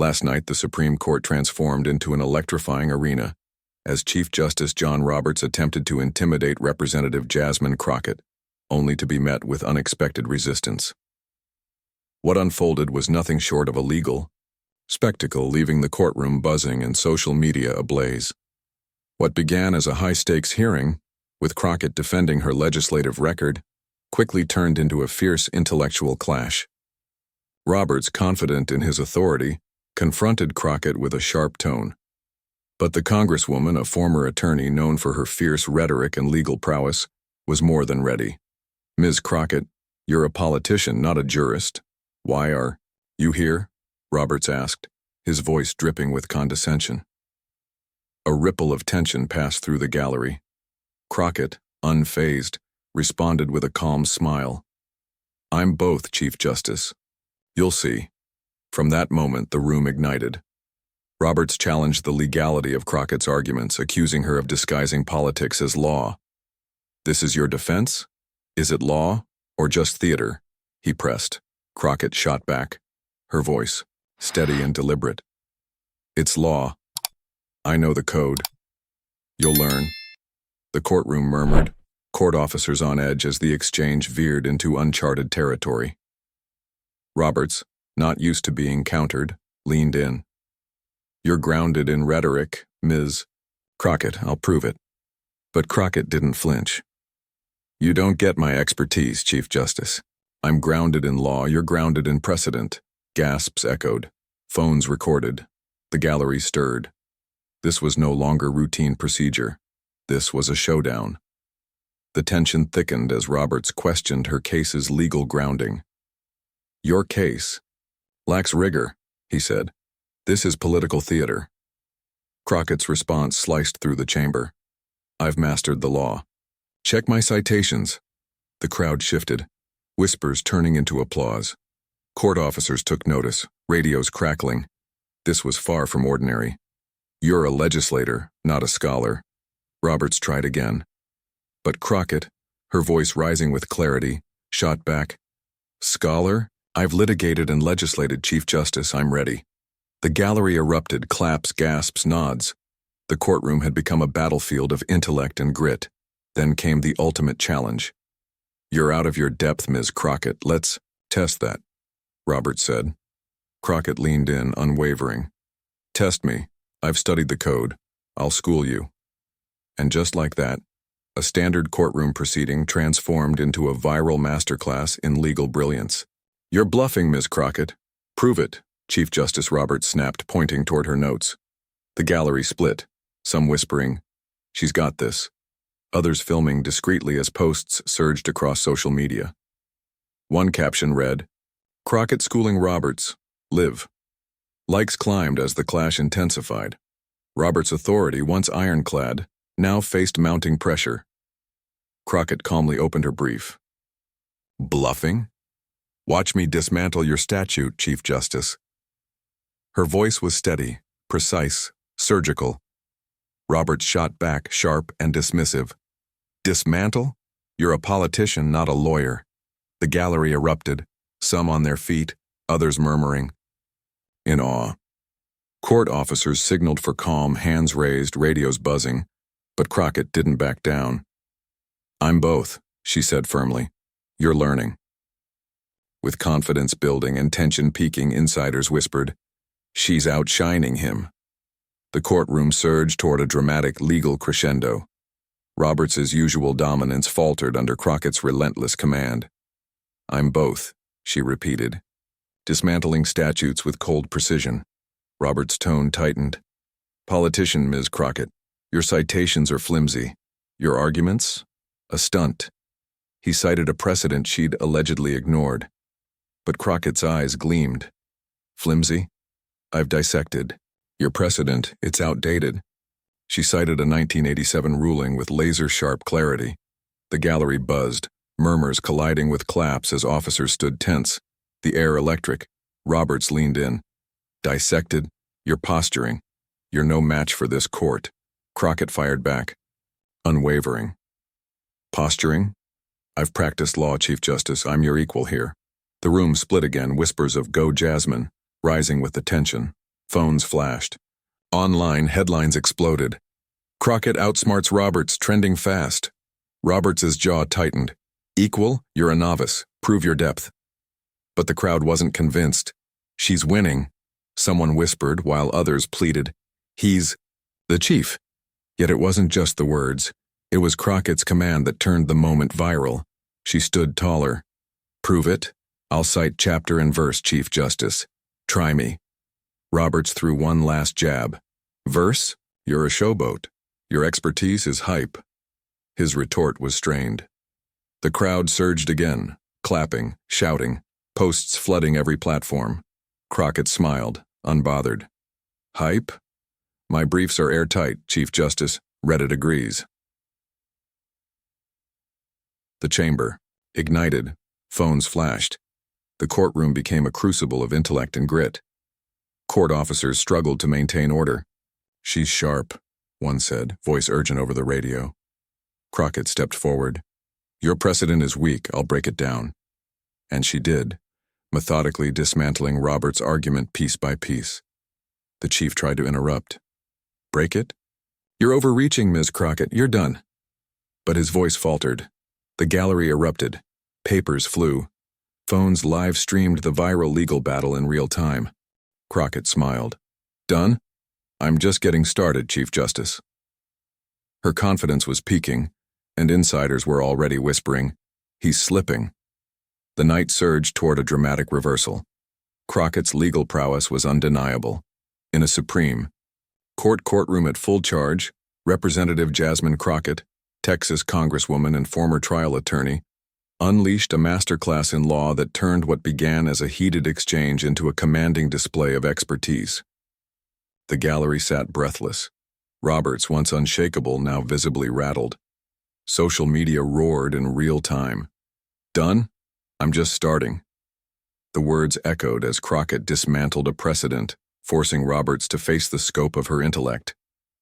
Last night, the Supreme Court transformed into an electrifying arena as Chief Justice John Roberts attempted to intimidate Representative Jasmine Crockett, only to be met with unexpected resistance. What unfolded was nothing short of a legal spectacle, leaving the courtroom buzzing and social media ablaze. What began as a high-stakes hearing, with Crockett defending her legislative record, quickly turned into a fierce intellectual clash. Roberts, confident in his authority, confronted Crockett with a sharp tone. But the Congresswoman, a former attorney known for her fierce rhetoric and legal prowess, was more than ready. "Ms. Crockett, you're a politician, not a jurist. Why are you here?" Roberts asked, his voice dripping with condescension. A ripple of tension passed through the gallery. Crockett, unfazed, responded with a calm smile. "I'm both, Chief Justice. You'll see." From that moment, the room ignited. Roberts challenged the legality of Crockett's arguments, accusing her of disguising politics as law. "This is your defense? Is it law, or just theater?" he pressed. Crockett shot back, her voice steady and deliberate. "It's law. I know the code. You'll learn." The courtroom murmured, court officers on edge as the exchange veered into uncharted territory. Roberts, not used to being countered, leaned in. "You're grounded in rhetoric, Ms. Crockett, I'll prove it." But Crockett didn't flinch. "You don't get my expertise, Chief Justice. I'm grounded in law, you're grounded in precedent." Gasps echoed. Phones recorded. The gallery stirred. This was no longer routine procedure. This was a showdown. The tension thickened as Roberts questioned her case's legal grounding. "Your case lacks rigor," he said. "This is political theater." Crockett's response sliced through the chamber. "I've mastered the law. Check my citations." The crowd shifted, whispers turning into applause. Court officers took notice, radios crackling. This was far from ordinary. "You're a legislator, not a scholar." Roberts tried again. But Crockett, her voice rising with clarity, shot back. "Scholar? I've litigated and legislated, Chief Justice, I'm ready." The gallery erupted, claps, gasps, nods. The courtroom had become a battlefield of intellect and grit. Then came the ultimate challenge. "You're out of your depth, Ms. Crockett. Let's test that," Roberts said. Crockett leaned in, unwavering. "Test me. I've studied the code. I'll school you." And just like that, a standard courtroom proceeding transformed into a viral masterclass in legal brilliance. "You're bluffing, Ms. Crockett. Prove it," Chief Justice Roberts snapped, pointing toward her notes. The gallery split, some whispering, "She's got this," others filming discreetly as posts surged across social media. One caption read, "Crockett schooling Roberts. Live." Likes climbed as the clash intensified. Roberts' authority, once ironclad, now faced mounting pressure. Crockett calmly opened her brief. "Bluffing? Watch me dismantle your statute, Chief Justice." Her voice was steady, precise, surgical. Roberts shot back, sharp and dismissive. "Dismantle? You're a politician, not a lawyer." The gallery erupted, some on their feet, others murmuring. In awe. Court officers signaled for calm, hands raised, radios buzzing, but Crockett didn't back down. "I'm both," she said firmly. "You're learning." With confidence building and tension peaking, insiders whispered, "She's outshining him." The courtroom surged toward a dramatic legal crescendo. Roberts' usual dominance faltered under Crockett's relentless command. "I'm both," she repeated, dismantling statutes with cold precision. Roberts' tone tightened. "Politician, Ms. Crockett, your citations are flimsy. Your arguments? A stunt." He cited a precedent she'd allegedly ignored. But Crockett's eyes gleamed. "Flimsy? I've dissected. Your precedent, it's outdated." She cited a 1987 ruling with laser-sharp clarity. The gallery buzzed, murmurs colliding with claps as officers stood tense, the air electric. Roberts leaned in. "Dissected? You're posturing. You're no match for this court." Crockett fired back, unwavering. "Posturing? I've practiced law, Chief Justice. I'm your equal here." The room split again, whispers of "Go Jasmine," rising with the tension. Phones flashed. Online headlines exploded. Crockett outsmarts Roberts, trending fast. Roberts' jaw tightened. Equal? You're a novice. Prove your depth. But the crowd wasn't convinced. She's winning, someone whispered while others pleaded. He's the chief. Yet it wasn't just the words. It was Crockett's command that turned the moment viral. She stood taller. Prove it. I'll cite chapter and verse, Chief Justice. Try me. Roberts threw one last jab. Verse? You're a showboat. Your expertise is hype. His retort was strained. The crowd surged again, clapping, shouting, posts flooding every platform. Crockett smiled, unbothered. Hype? My briefs are airtight, Chief Justice. Reddit agrees. The chamber ignited. Phones flashed. The courtroom became a crucible of intellect and grit. Court officers struggled to maintain order. She's sharp, one said, voice urgent over the radio. Crockett stepped forward. Your precedent is weak, I'll break it down. And she did, methodically dismantling Roberts' argument piece by piece. The chief tried to interrupt. Break it? You're overreaching, Ms. Crockett, you're done. But his voice faltered. The gallery erupted. Papers flew. Phones live-streamed the viral legal battle in real time. Crockett smiled. Done? I'm just getting started, Chief Justice. Her confidence was peaking, and insiders were already whispering, he's slipping. The night surged toward a dramatic reversal. Crockett's legal prowess was undeniable. In a Supreme courtroom at full charge, Representative Jasmine Crockett, Texas Congresswoman and former trial attorney, unleashed a masterclass in law that turned what began as a heated exchange into a commanding display of expertise. The gallery sat breathless. Roberts, once unshakable, now visibly rattled. Social media roared in real time. Done? I'm just starting. The words echoed as Crockett dismantled a precedent, forcing Roberts to face the scope of her intellect.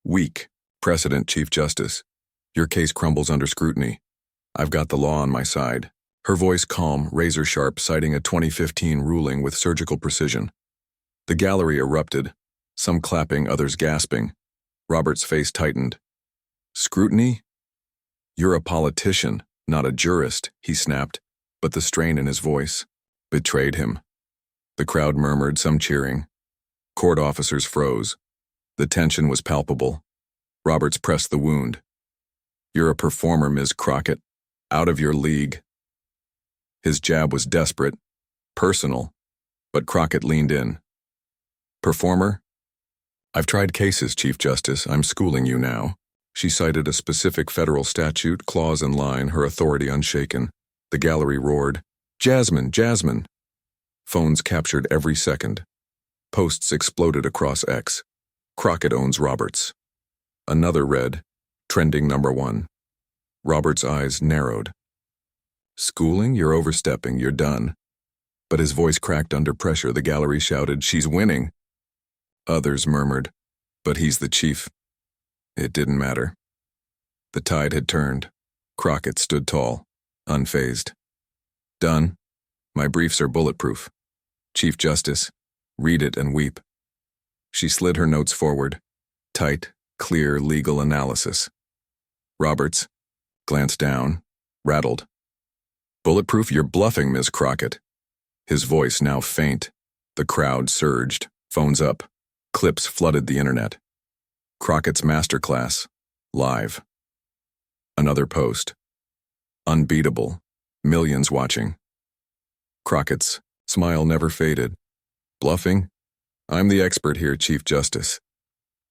Weak precedent, Chief Justice. Your case crumbles under scrutiny. I've got the law on my side. Her voice calm, razor-sharp, citing a 2015 ruling with surgical precision. The gallery erupted, some clapping, others gasping. Roberts' face tightened. Scrutiny? You're a politician, not a jurist, he snapped, but the strain in his voice betrayed him. The crowd murmured, some cheering. Court officers froze. The tension was palpable. Roberts pressed the wound. You're a performer, Ms. Crockett. Out of your league. His jab was desperate, personal, but Crockett leaned in. Performer? I've tried cases, Chief Justice. I'm schooling you now. She cited a specific federal statute, clause and line, her authority unshaken. The gallery roared, Jasmine, Jasmine. Phones captured every second. Posts exploded across X. Crockett owns Roberts. Another read, trending #1. Roberts' eyes narrowed. Schooling? You're overstepping. You're done. But his voice cracked under pressure. The gallery shouted, she's winning. Others murmured, but he's the chief. It didn't matter. The tide had turned. Crockett stood tall, unfazed. Done. My briefs are bulletproof. Chief Justice, read it and weep. She slid her notes forward. Tight, clear legal analysis. Roberts glanced down, rattled. Bulletproof? You're bluffing, Ms. Crockett. His voice now faint. The crowd surged, phones up. Clips flooded the internet. Crockett's masterclass, live. Another post. Unbeatable. Millions watching. Crockett's smile never faded. Bluffing? I'm the expert here, Chief Justice.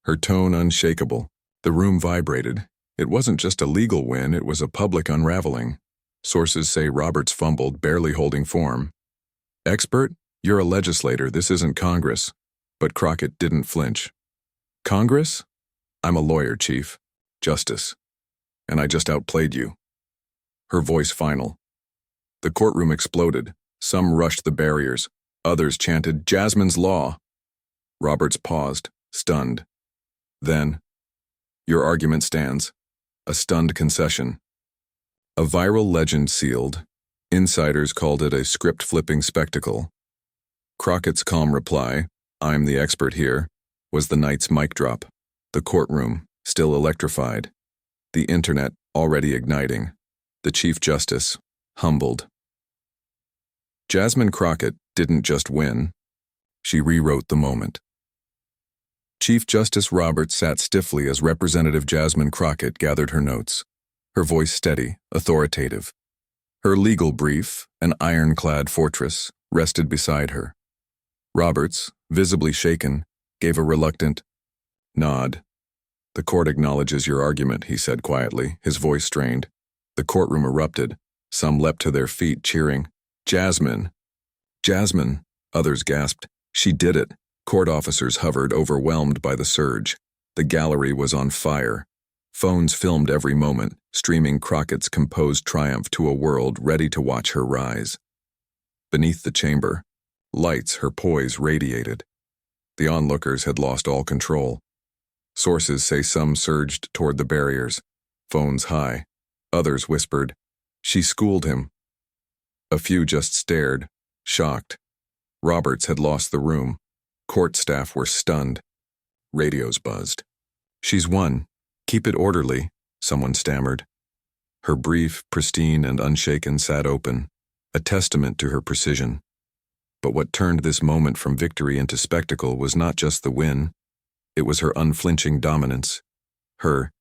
Her tone unshakable. The room vibrated. It wasn't just a legal win, it was a public unraveling. Sources say Roberts fumbled, barely holding form. Expert? You're a legislator, this isn't Congress. But Crockett didn't flinch. Congress? I'm a lawyer, Chief. Justice. And I just outplayed you. Her voice final. The courtroom exploded. Some rushed the barriers. Others chanted, Jasmine's law. Roberts paused, stunned. Then, your argument stands. A stunned concession. A viral legend sealed. Insiders called it a script-flipping spectacle. Crockett's calm reply, I'm the expert here, was the night's mic drop. The courtroom, still electrified. The internet, already igniting. The Chief Justice, humbled. Jasmine Crockett didn't just win. She rewrote the moment. Chief Justice Roberts sat stiffly as Representative Jasmine Crockett gathered her notes, her voice steady, authoritative. Her legal brief, an ironclad fortress, rested beside her. Roberts, visibly shaken, gave a reluctant nod. "The court acknowledges your argument," he said quietly, his voice strained. The courtroom erupted. Some leapt to their feet, cheering, "Jasmine! Jasmine!" Others gasped, "She did it!" Court officers hovered, overwhelmed by the surge. The gallery was on fire. Phones filmed every moment, streaming Crockett's composed triumph to a world ready to watch her rise. Beneath the chamber, lights her poise radiated. The onlookers had lost all control. Sources say some surged toward the barriers, phones high. Others whispered, "She schooled him." A few just stared, shocked. Roberts had lost the room. Court staff were stunned. Radios buzzed. "She's won. Keep it orderly," someone stammered. Her brief, pristine and unshaken sat open, a testament to her precision. But what turned this moment from victory into spectacle was not just the win. It was her unflinching dominance. Her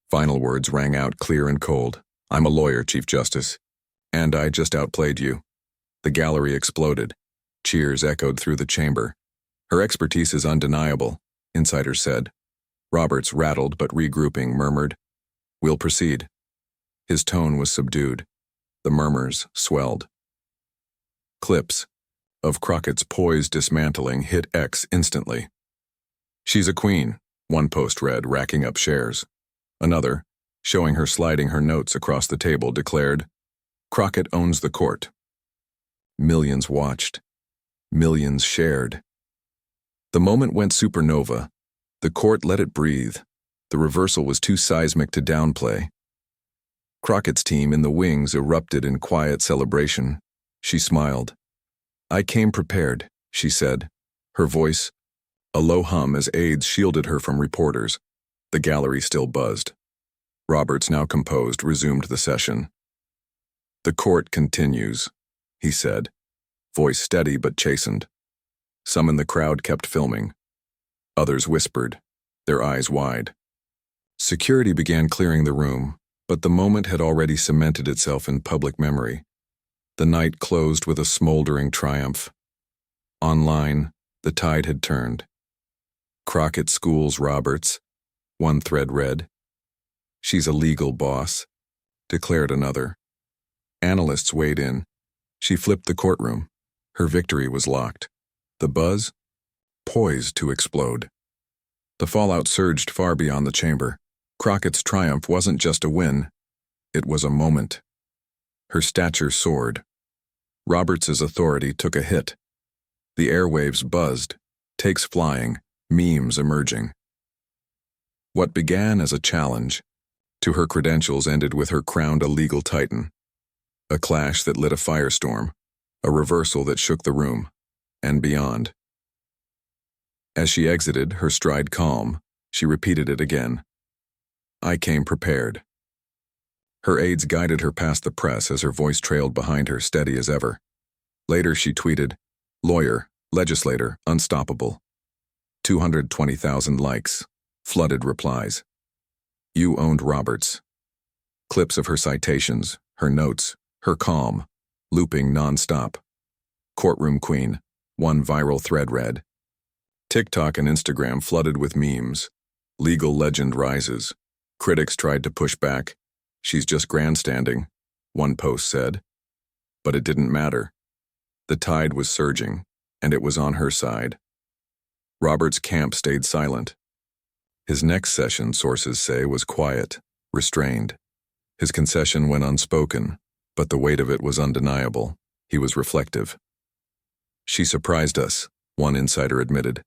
final words rang out clear and cold. "I'm a lawyer, Chief Justice. And I just outplayed you." The gallery exploded. Cheers echoed through the chamber. "Her expertise is undeniable," insiders said. Roberts, rattled but regrouping, murmured, "We'll proceed." His tone was subdued. The murmurs swelled. Clips of Crockett's poised dismantling hit X instantly. "She's a queen," one post read, racking up shares. Another, showing her sliding her notes across the table, declared, "Crockett owns the court." Millions watched. Millions shared. The moment went supernova. The court let it breathe. The reversal was too seismic to downplay. Crockett's team in the wings erupted in quiet celebration. She smiled. "I came prepared," she said, her voice a low hum as aides shielded her from reporters. The gallery still buzzed. Roberts, now composed, resumed the session. "The court continues," he said, voice steady but chastened. Some in the crowd kept filming. Others whispered, their eyes wide. Security began clearing the room, but the moment had already cemented itself in public memory. The night closed with a smoldering triumph. Online, the tide had turned. Crockett schools Roberts, one thread read. "She's a legal boss," declared another. Analysts weighed in. She flipped the courtroom. Her victory was locked. The buzz? Poised to explode. The fallout surged far beyond the chamber. Crockett's triumph wasn't just a win. It was a moment. Her stature soared. Roberts's authority took a hit. The airwaves buzzed, takes flying, memes emerging. What began as a challenge to her credentials ended with her crowned a legal titan. A clash that lit a firestorm, a reversal that shook the room, and beyond. As she exited, her stride calm, she repeated it again. "I came prepared." Her aides guided her past the press as her voice trailed behind her, steady as ever. Later she tweeted, "Lawyer, legislator, unstoppable." 220,000 likes, flooded replies. You owned Roberts. Clips of her citations, her notes, her calm, looping nonstop. Courtroom queen, one viral thread read. TikTok and Instagram flooded with memes. Legal legend rises. Critics tried to push back. "She's just grandstanding," one post said. But it didn't matter. The tide was surging, and it was on her side. Roberts' camp stayed silent. His next session, sources say, was quiet, restrained. His concession went unspoken, but the weight of it was undeniable. He was reflective. "She surprised us," one insider admitted.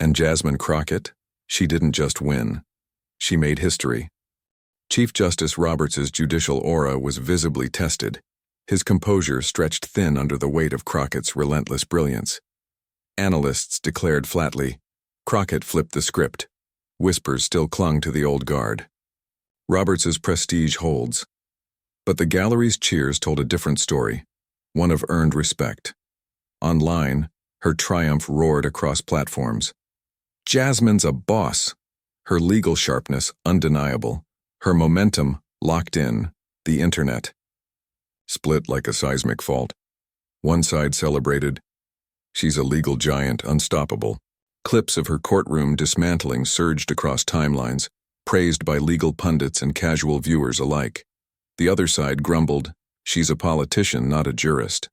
And Jasmine Crockett, she didn't just win. She made history. Chief Justice Roberts' judicial aura was visibly tested. His composure stretched thin under the weight of Crockett's relentless brilliance. Analysts declared flatly, Crockett flipped the script. Whispers still clung to the old guard. Roberts's prestige holds. But the gallery's cheers told a different story, one of earned respect. Online, her triumph roared across platforms. Jasmine's a boss. Her legal sharpness undeniable. Her momentum locked in. The internet. Split like a seismic fault. One side celebrated. She's a legal giant, unstoppable. Clips of her courtroom dismantling surged across timelines, praised by legal pundits and casual viewers alike. The other side grumbled, she's a politician, not a jurist.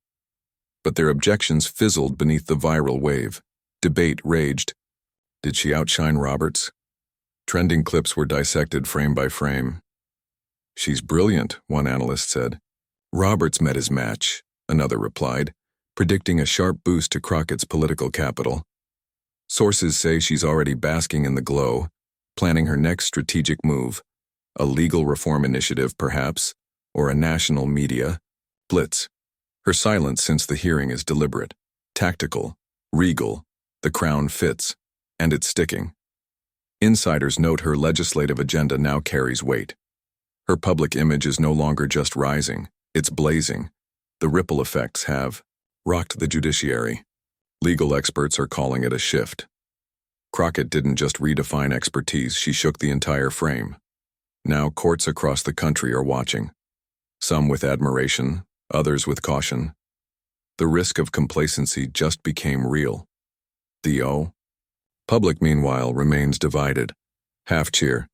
But their objections fizzled beneath the viral wave. Debate raged. Did she outshine Roberts? Trending clips were dissected frame by frame. She's brilliant, one analyst said. Roberts met his match, another replied, predicting a sharp boost to Crockett's political capital. Sources say she's already basking in the glow, planning her next strategic move. A legal reform initiative, perhaps, or a national media blitz. Her silence since the hearing is deliberate, tactical, regal. The crown fits, and it's sticking. Insiders note her legislative agenda now carries weight. Her public image is no longer just rising, it's blazing. The ripple effects have rocked the judiciary. Legal experts are calling it a shift. Crockett didn't just redefine expertise, she shook the entire frame. Now courts across the country are watching. Some with admiration, others with caution. The risk of complacency just became real. The public, meanwhile, remains divided. Half cheer.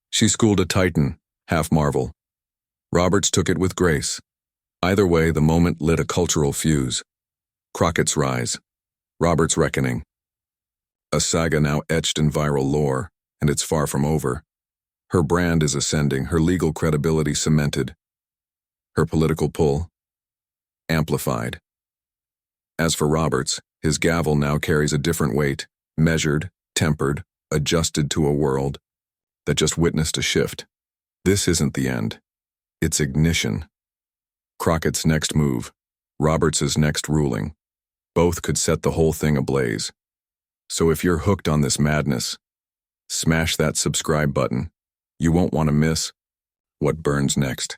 She schooled a titan, half marvel. Roberts took it with grace. Either way, the moment lit a cultural fuse. Crockett's rise. Roberts' reckoning. A saga now etched in viral lore, and it's far from over. Her brand is ascending, her legal credibility cemented. Her political pull amplified. As for Roberts, his gavel now carries a different weight, measured, tempered, adjusted to a world that just witnessed a shift. This isn't the end. It's ignition. Crockett's next move, Roberts's next ruling. Both could set the whole thing ablaze. So if you're hooked on this madness, smash that subscribe button. You won't want to miss what burns next.